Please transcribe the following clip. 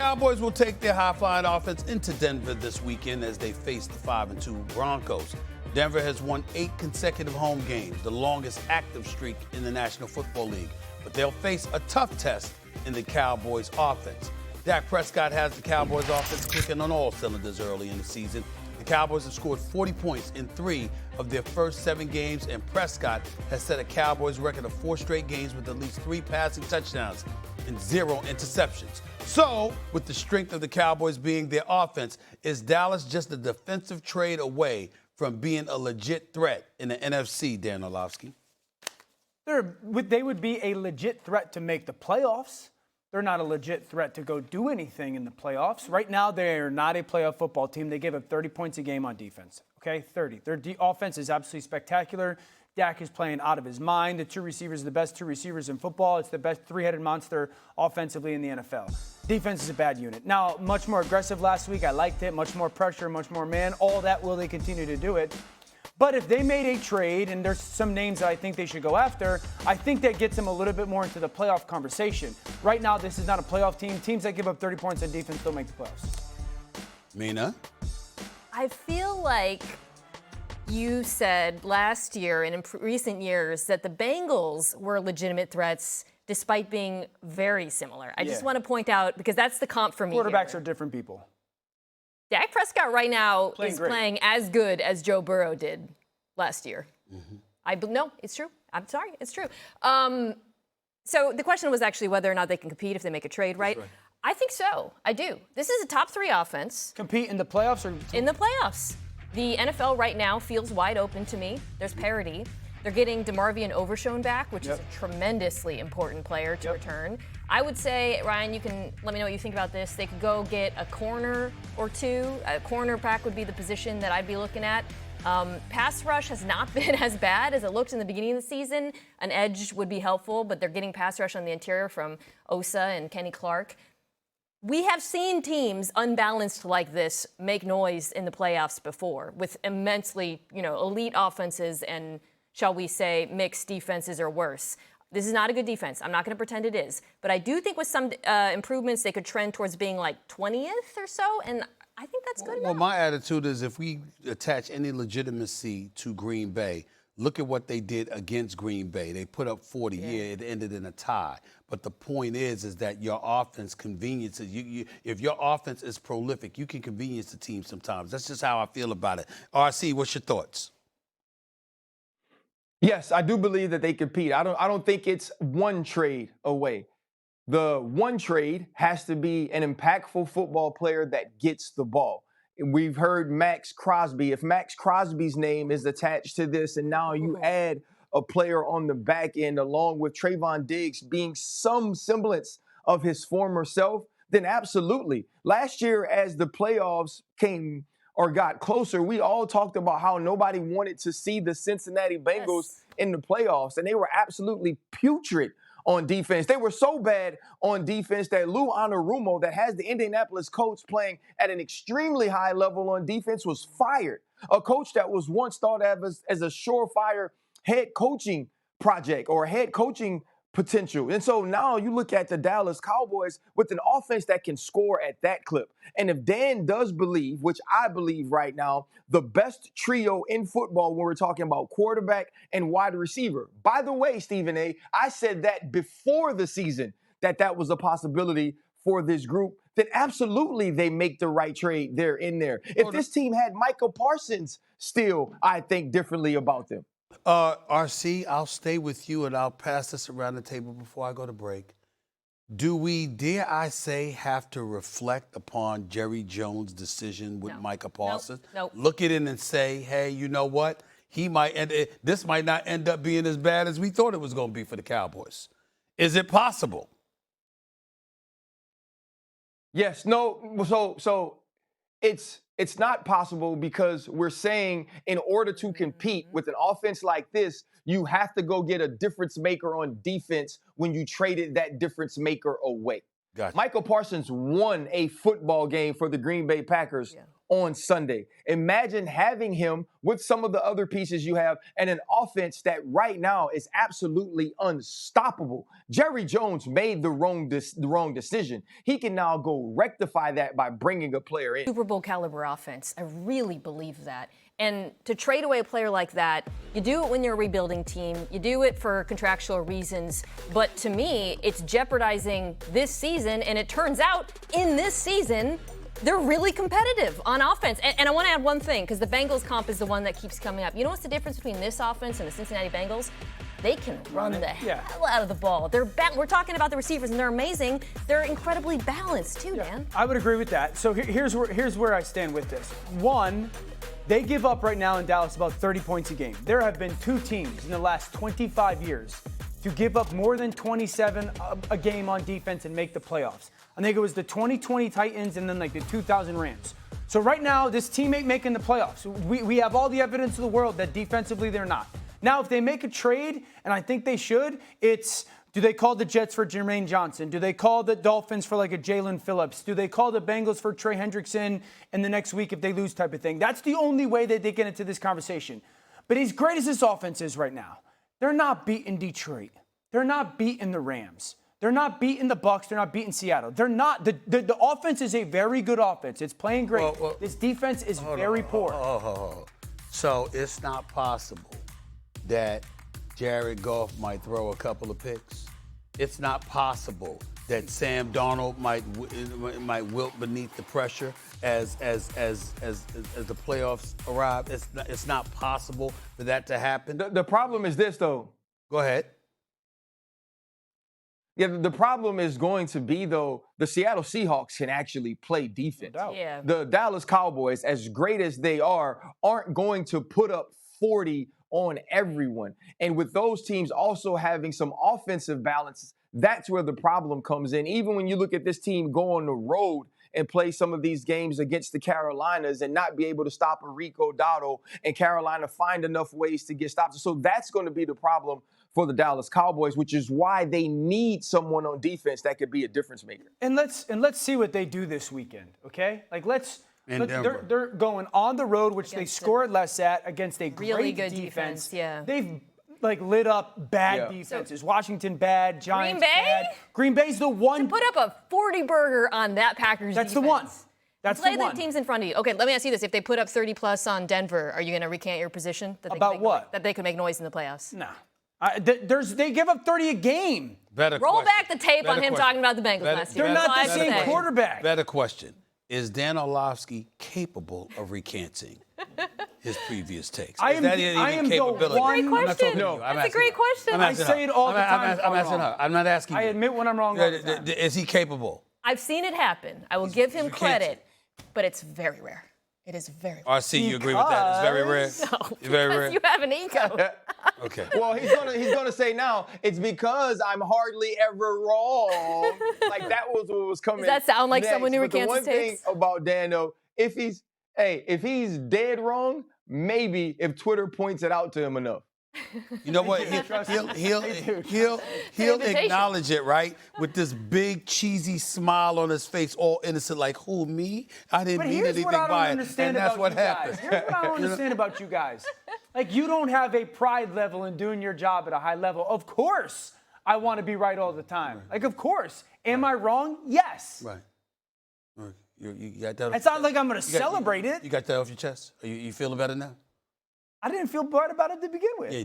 Cowboys will take their high-flying offense into Denver this weekend as they face the 5-2 Broncos. Denver has won 8 consecutive home games, the longest active streak in the National Football League. But they'll face a tough test in the Cowboys' offense. Dak Prescott has the Cowboys' offense clicking on all cylinders early in the season. The Cowboys have scored 40 points in 3 of their first 7 games, and Prescott has set a Cowboys record of 4 straight games with at least 3 passing touchdowns and 0 interceptions. So, with the strength of the Cowboys being their offense, is Dallas just a defensive trade away from being a legit threat in the NFC, Dan Orlovsky? They would be a legit threat to make the playoffs. They're not a legit threat to go do anything in the playoffs. Right now, they're not a playoff football team. They give up 30 points a game on defense, okay? 30. Their offense is absolutely spectacular. Dak is playing out of his mind. The 2 receivers are the best 2 receivers in football. It's the best 3-headed monster offensively in the NFL. Defense is a bad unit. Now, much more aggressive last week. I liked it. Much more pressure, much more man. All that, will they continue to do it? But if they made a trade, and there's some names that I think they should go after, I think that gets them a little bit more into the playoff conversation. Right now, this is not a playoff team. Teams that give up 30 points on defense don't make the playoffs. Mina? I feel like you said last year and in recent years that the Bengals were legitimate threats despite being very similar. I just want to point out, because that's the comp for me. Quarterbacks are different people. Dak Prescott right now is playing as good as Joe Burrow did last year. No, it's true. I'm sorry, it's true. So the question was actually whether or not they can compete if they make a trade, right? I think so. I do. This is a top 3 offense. Compete in the playoffs or in the playoffs? The NFL right now feels wide open to me. There's parity. They're getting DeMarvion Overshown back, which is a tremendously important player to return. I would say, Ryan, you can let me know what you think about this. They could go get a corner or 2. A cornerback would be the position that I'd be looking at. Pass rush has not been as bad as it looked in the beginning of the season. An edge would be helpful, but they're getting pass rush on the interior from Osa and Kenny Clark. We have seen teams unbalanced like this make noise in the playoffs before with immensely, elite offenses and, shall we say, mixed defenses or worse. This is not a good defense. I'm not going to pretend it is. But I do think with some improvements, they could trend towards being like 20th or so, and I think that's good enough. Well, my attitude is if we attach any legitimacy to Green Bay, look at what they did against Green Bay. They put up 40. Yeah, it ended in a tie. But the point is that your offense conveniences. If your offense is prolific, you can convenience the team sometimes. That's just how I feel about it. RC, what's your thoughts? Yes, I do believe that they compete. I don't think it's one trade away. The one trade has to be an impactful football player that gets the ball. We've heard Max Crosby. If Max Crosby's name is attached to this, and now you add a player on the back end along with Trayvon Diggs being some semblance of his former self, then absolutely. Last year, as the playoffs came or got closer, we all talked about how nobody wanted to see the Cincinnati Bengals in the playoffs, and they were absolutely putrid on defense. They were so bad on defense that Lou Anarumo, that has the Indianapolis coach playing at an extremely high level on defense, was fired. A coach that was once thought of as a surefire head coaching project or head coaching potential. And so now you look at the Dallas Cowboys with an offense that can score at that clip. And if Dan does believe, which I believe right now, the best trio in football when we're talking about quarterback and wide receiver. By the way, Stephen A., I said that before the season that was a possibility for this group, then absolutely they make the right trade. They're in there. If this team had Michael Parsons still, I think differently about them. RC, I'll stay with you and I'll pass this around the table before I go to break. Do we, dare I say, have to reflect upon Jerry Jones' decision with Micah Parsons? Nope. Look at it and say, hey, you know what? This might not end up being as bad as we thought it was going to be for the Cowboys. Is it possible? Yes. No. So it's not possible because we're saying in order to compete with an offense like this, you have to go get a difference maker on defense when you traded that difference maker away. Gotcha. Michael Parsons won a football game for the Green Bay Packers on Sunday. Imagine having him with some of the other pieces you have and an offense that right now is absolutely unstoppable. Jerry Jones made the wrong decision. He can now go rectify that by bringing a player in. Super Bowl caliber offense. I really believe that. And to trade away a player like that, you do it when you're a rebuilding team. You do it for contractual reasons. But to me, it's jeopardizing this season. And it turns out in this season, they're really competitive on offense. And I want to add one thing, because the Bengals comp is the one that keeps coming up. You know what's the difference between this offense and the Cincinnati Bengals? They can run the hell out of the ball. We're talking about the receivers, and they're amazing. They're incredibly balanced, too, Dan. I would agree with that. So here's where I stand with this. One, they give up right now in Dallas about 30 points a game. There have been 2 teams in the last 25 years to give up more than 27 a game on defense and make the playoffs. I think it was the 2020 Titans and then like the 2000 Rams. So right now, this team ain't making the playoffs. We have all the evidence in the world that defensively they're not. Now, if they make a trade, and I think they should, it's do they call the Jets for Jermaine Johnson? Do they call the Dolphins for like a Jalen Phillips? Do they call the Bengals for Trey Hendrickson in the next week if they lose type of thing? That's the only way that they get into this conversation. But as great as this offense is right now, they're not beating Detroit. They're not beating the Rams. They're not beating the Bucs. They're not beating Seattle. They're not. The offense is a very good offense. It's playing great. This defense is very poor. So it's not possible that Jared Goff might throw a couple of picks. It's not possible that Sam Darnold might wilt beneath the pressure as the playoffs arrive. It's not possible for that to happen. The problem is this, though. Go ahead. Yeah, the problem is going to be, though, the Seattle Seahawks can actually play defense. No doubt. Yeah. The Dallas Cowboys, as great as they are, aren't going to put up 40 on everyone. And with those teams also having some offensive balance, that's where the problem comes in. Even when you look at this team go on the road and play some of these games against the Carolinas and not be able to stop a Rico Dotto, and Carolina find enough ways to get stopped. So that's going to be the problem for the Dallas Cowboys, which is why they need someone on defense that could be a difference maker. And let's see what they do this weekend, okay? Like they're going on the road, which they scored less at, against a Really great good defense, yeah. They've lit up bad defenses. Washington bad, Giants Green Bay? bad. Green Bay's the one. Put up a 40 burger on that Packers That's defense. the one. That's Play the one. the teams in front of you. Okay, let me ask you this. If they put up 30 plus on Denver, are you going to recant your position? That they About could make what? That they could make noise in the playoffs? Nah. They give up 30 a game. Roll back the tape on him talking about the Bengals last year. They're not the same say. quarterback. Better question. Is Dan Orlovsky capable of recanting his previous takes? I Is that am even the capability? one- Great question. No, That's a great question. I say it all the time. I'm asking her. I'm not asking I you. admit when I'm wrong all the time. Is he capable? I've seen it happen. I will give him you can't credit, but it's very rare. It is very rare. RC, you agree with that? It's very rare. No, It's very rare. you have an ego. Okay. Well, he's gonna say now it's because I'm hardly ever wrong. Like that was what was coming. Does that sound like next. someone who But the recants one his takes? thing about Dan, though, if he's dead wrong, maybe if Twitter points it out to him enough. You know what? He'll acknowledge it, right? With this big cheesy smile on his face, all innocent, like, who, me? I didn't But mean here's anything what I don't by it. understand And that's about what you happened. guys. Here's what I don't understand about you guys. Like, you don't have a pride level in doing your job at a high level. Of course, I want to be right all the time. Like, of course. Am I wrong? Yes. Right. You got that? It's not like I'm going to celebrate it. You got that off your chest? Are you feeling better now? I didn't feel bad about it to begin with. Yeah.